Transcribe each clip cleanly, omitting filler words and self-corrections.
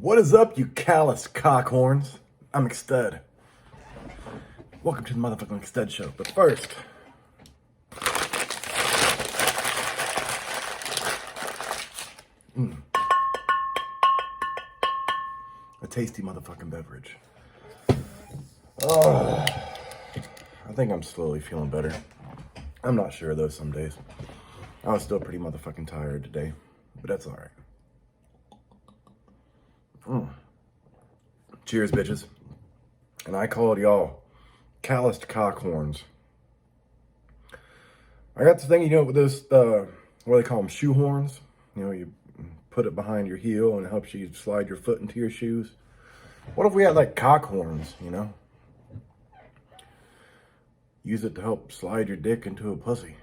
What is up, you callous cockhorns? I'm McStud. Welcome to the motherfucking McStud show. But first, a tasty motherfucking beverage. Oh, I think I'm slowly feeling better. I'm not sure though some days. I was still pretty motherfucking tired today, but that's alright. Cheers, bitches. And I called y'all calloused cockhorns. I got this thing, with those, what do they call them, shoe horns? You put it behind your heel and it helps you slide your foot into your shoes. What if we had like cock horns, Use it to help slide your dick into a pussy.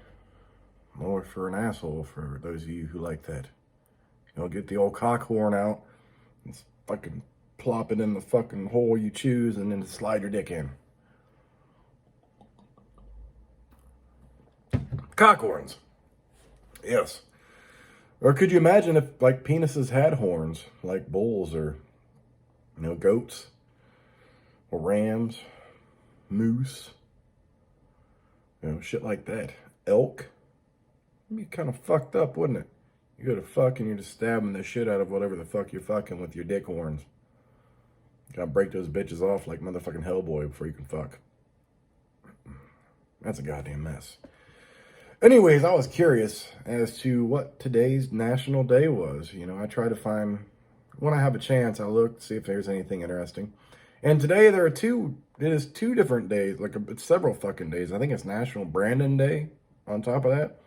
Or for an asshole, for those of you who like that. Get the old cock horn out and fucking plop it in the fucking hole you choose and then slide your dick in. Cock horns. Yes. Or could you imagine if like penises had horns, like bulls or, goats or rams, moose, shit like that. Elk. It'd be kind of fucked up, wouldn't it? You go to fuck and you're just stabbing the shit out of whatever the fuck you're fucking with your dick horns. You gotta break those bitches off like motherfucking Hellboy before you can fuck. That's a goddamn mess. Anyways, I was curious as to what today's national day was. I try to find, when I have a chance, I look to see if there's anything interesting. And today it is two different days, it's several fucking days. I think it's National Brandon Day on top of that.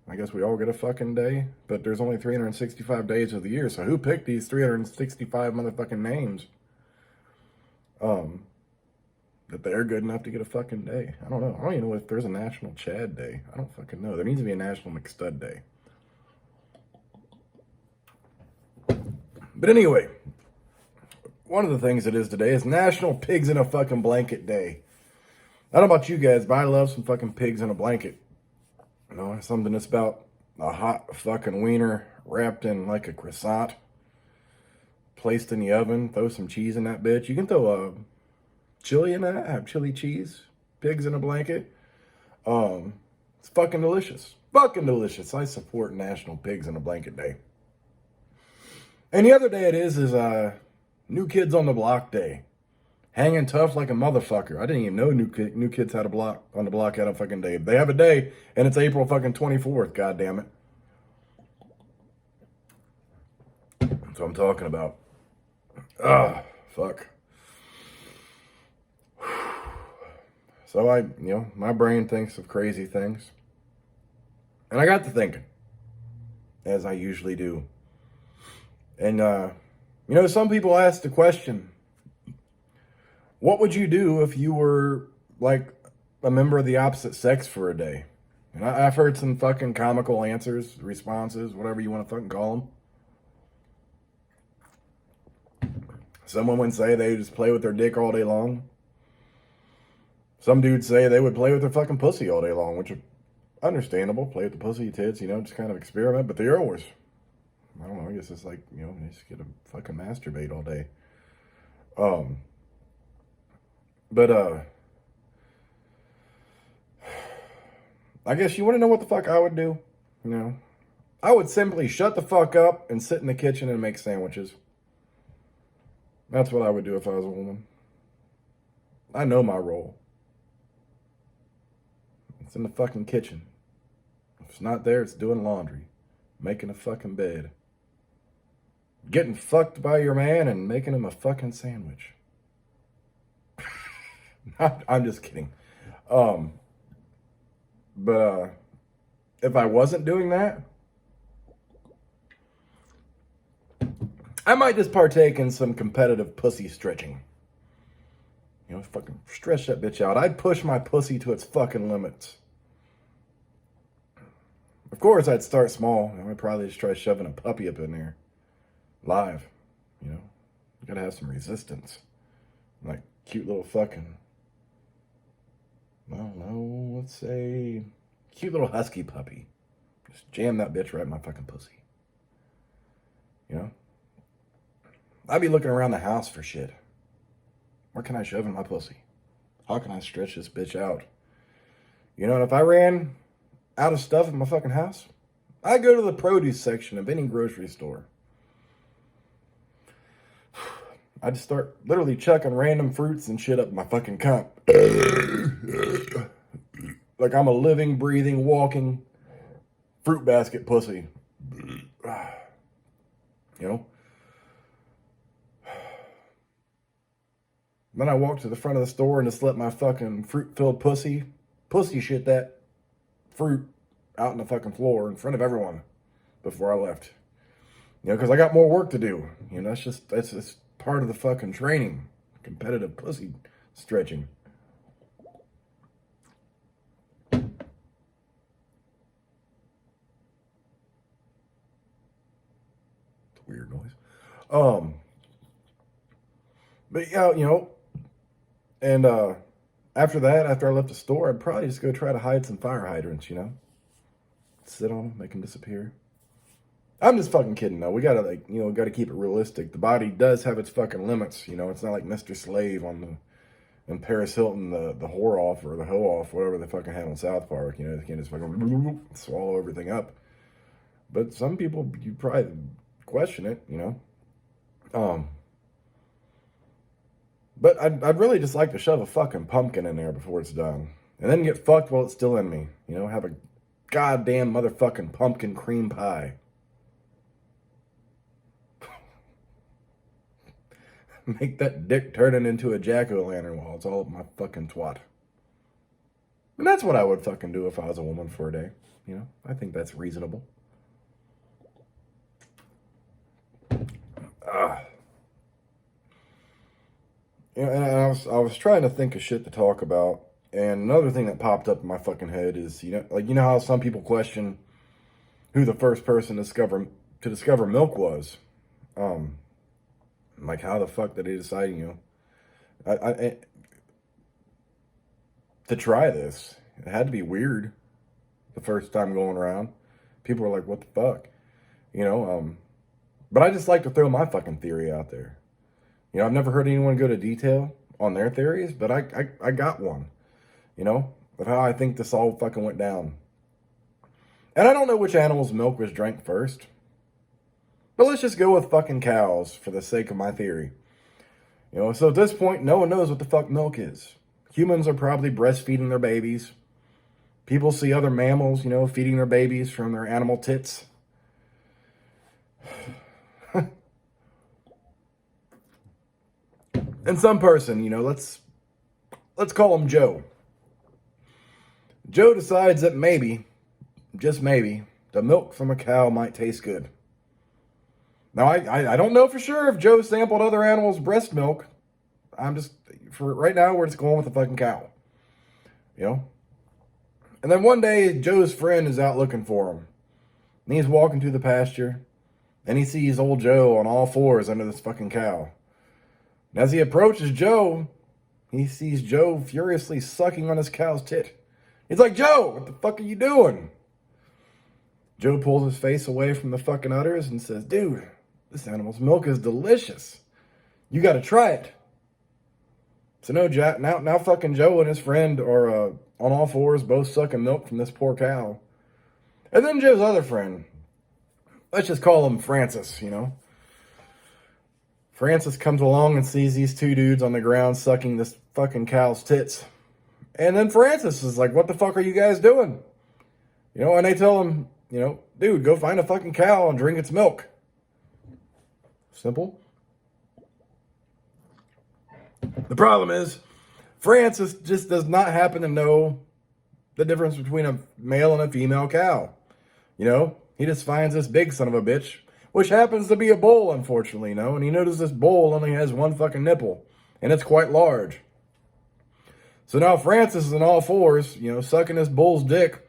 I guess we all get a fucking day, but there's only 365 days of the year, so who picked these 365 motherfucking names? That they're good enough to get a fucking day. I don't know. I don't even know if there's a National Chad Day. I don't fucking know. There needs to be a National McStud Day. But anyway, one of the things that is today is National Pigs in a Fucking Blanket Day. I don't know about you guys, but I love some fucking pigs in a blanket. Something that's about a hot fucking wiener wrapped in like a croissant, placed in the oven, throw some cheese in that bitch. You can throw a chili in that, have chili cheese, pigs in a blanket. It's fucking delicious. Fucking delicious. I support National Pigs in a Blanket Day. And the other day it is New Kids on the Block Day. Hanging tough like a motherfucker. I didn't even know New Kids had a block on the block had a fucking day. They have a day, and it's April fucking 24th. God damn it. That's what I'm talking about. Fuck. So my brain thinks of crazy things. And I got to thinking, as I usually do. And, some people ask the question, what would you do if you were, like, a member of the opposite sex for a day? And I've heard some fucking comical answers, responses, whatever you want to fucking call them. Someone would say they just play with their dick all day long. Some dudes say they would play with their fucking pussy all day long, which is understandable. Play with the pussy tits, just kind of experiment. But they're yours. I don't know. I guess it's like, you just get to fucking masturbate all day. But I guess you want to know what the fuck I would do? I would simply shut the fuck up and sit in the kitchen and make sandwiches. That's what I would do if I was a woman. I know my role. It's in the fucking kitchen. If it's not there, it's doing laundry. Making a fucking bed. Getting fucked by your man and making him a fucking sandwich. I'm just kidding. But if I wasn't doing that, I might just partake in some competitive pussy stretching. Fucking stretch that bitch out. I'd push my pussy to its fucking limits. Of course, I'd start small. I'd probably just try shoving a puppy up in there. Live. You gotta have some resistance. Like, cute little fucking, I don't know, let's say, cute little husky puppy. Just jam that bitch right in my fucking pussy. I'd be looking around the house for shit. Where can I shove in my pussy? How can I stretch this bitch out? You know, and if I ran out of stuff in my fucking house, I'd go to the produce section of any grocery store. I'd just start literally chucking random fruits and shit up my fucking cup. Like I'm a living, breathing, walking fruit basket pussy. You know? Then I walk to the front of the store and just let my fucking fruit-filled pussy shit that fruit out on the fucking floor in front of everyone before I left. You know, because I got more work to do. You know, that's just part of the fucking training. Competitive pussy stretching. It's a weird noise. But yeah, you know, and after that, after I left the store, I'd probably just go try to hide some fire hydrants, you know? Sit on them, make them disappear. I'm just fucking kidding, though. We gotta, like, you know, gotta keep it realistic. The body does have its fucking limits, you know? It's not like Mr. Slave and Paris Hilton, the whore off or the hoe off, whatever they fucking have on South Park, you know? They can't just fucking swallow everything up. But some people, you probably question it, you know? But I'd really just like to shove a fucking pumpkin in there before it's done. And then get fucked while it's still in me. You know, have a goddamn motherfucking pumpkin cream pie. Make that dick turning into a jack-o'-lantern while it's all up my fucking twat. And that's what I would fucking do if I was a woman for a day. You know, I think that's reasonable. You know, and I was trying to think of shit to talk about, and another thing that popped up in my fucking head is, you know how some people question who the first person to discover milk was, like how the fuck did they decide, you know, to try this? It had to be weird the first time going around. People were like, "What the fuck," you know? But I just like to throw my fucking theory out there. You know, I've never heard anyone go to detail on their theories, but I got one, you know, of how I think this all fucking went down. And I don't know which animal's milk was drank first, but let's just go with fucking cows for the sake of my theory. You know, so at this point, no one knows what the fuck milk is. Humans are probably breastfeeding their babies. People see other mammals, you know, feeding their babies from their animal tits. And some person, you know, let's call him Joe. Joe decides that maybe, just maybe, the milk from a cow might taste good. Now, I don't know for sure if Joe sampled other animals' breast milk. I'm just, for right now, we're just going with the fucking cow. You know? And then one day, Joe's friend is out looking for him. And he's walking through the pasture. And he sees old Joe on all fours under this fucking cow. And as he approaches Joe, he sees Joe furiously sucking on his cow's tit. He's like, "Joe, what the fuck are you doing?" Joe pulls his face away from the fucking udders and says, "Dude, this animal's milk is delicious. You gotta try it." So now fucking Joe and his friend are on all fours, both sucking milk from this poor cow. And then Joe's other friend, let's just call him Francis, you know. Francis comes along and sees these two dudes on the ground sucking this fucking cow's tits. And then Francis is like, "What the fuck are you guys doing?" You know, and they tell him, you know, "Dude, go find a fucking cow and drink its milk." Simple. The problem is, Francis just does not happen to know the difference between a male and a female cow. You know, he just finds this big son of a bitch, which happens to be a bull, unfortunately, you know, and he notices this bull only has one fucking nipple, and it's quite large. So now Francis is on all fours, you know, sucking this bull's dick,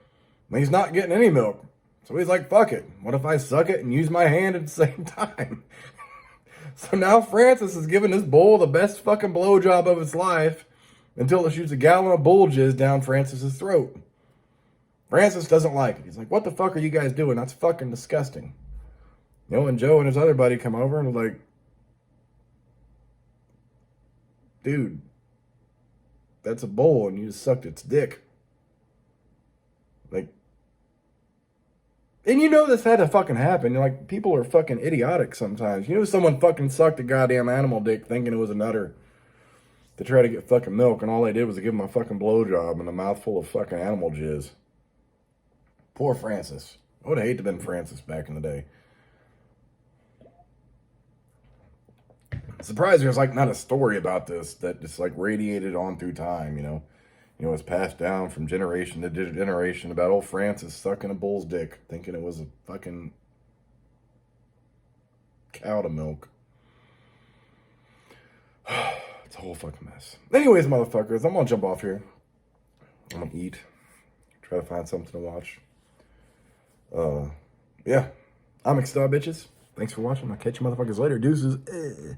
and he's not getting any milk. So he's like, "Fuck it. What if I suck it and use my hand at the same time?" So now Francis is giving this bull the best fucking blowjob of its life until it shoots a gallon of bull jizz down Francis's throat. Francis doesn't like it. He's like, "What the fuck are you guys doing? That's fucking disgusting." You know, and Joe and his other buddy come over and like, dude, that's a bull and you just sucked its dick. Like, and you know this had to fucking happen. You're like, people are fucking idiotic sometimes. You know someone fucking sucked a goddamn animal dick thinking it was a nutter to try to get fucking milk, and all they did was give him a fucking blowjob and a mouthful of fucking animal jizz. Poor Francis. I would have hated to have been Francis back in the day. Surprised there's like not a story about this that just like radiated on through time, you know. You know, it's passed down from generation to generation about old Francis sucking a bull's dick, thinking it was a fucking cow to milk. It's a whole fucking mess. Anyways, motherfuckers, I'm gonna jump off here. I'm gonna eat. Try to find something to watch. Yeah. I'm McStud, bitches. Thanks for watching. I'll catch you motherfuckers later. Deuces.